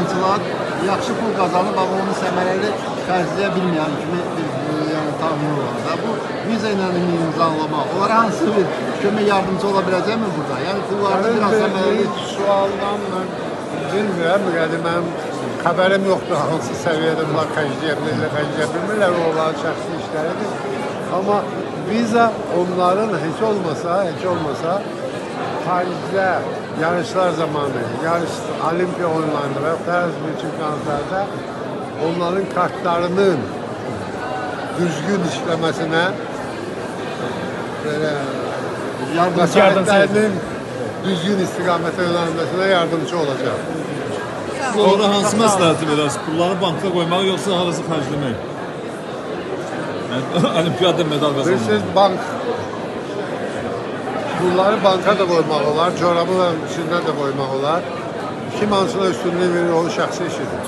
idmançılar yaxşı pul qazanıb, amma onu səmərəli xərcləyə bilməyən kimi yəni tahmin olar da. Bu viza ilə imzalamaq, onlara hansı bir kömək yardımcı ola biləcəkmi burada? Yəni pulları biraz səmərəli... Sualdan mən bilmirəm, yəni mənim xəbərim yoxdur hansı səviyyədə bunlar xərcləyə bilmirlər, onların şəxsi işləridir. Amma viza onların heç olmasa xaricdə yarışlar zamanı, olimpiya oyunlarında və yaxud da çempionatlarda onların kartlarının düzgün işləməsinə vəsaitlərinin düzgün istiqamətə yönəlməsinə yardımcı olacaq. Sonra hansı məsləhəti verərsiniz? Pulları bankda qoymaq yoxsa harası xərcləmək? Olimpiyada medal qazanmaq. Bilirsiniz, pulları banka da qoymaq olar, corabı içində də qoymaq olar. Kim hansına üstünlüğü verir, onun şəxsi işidir.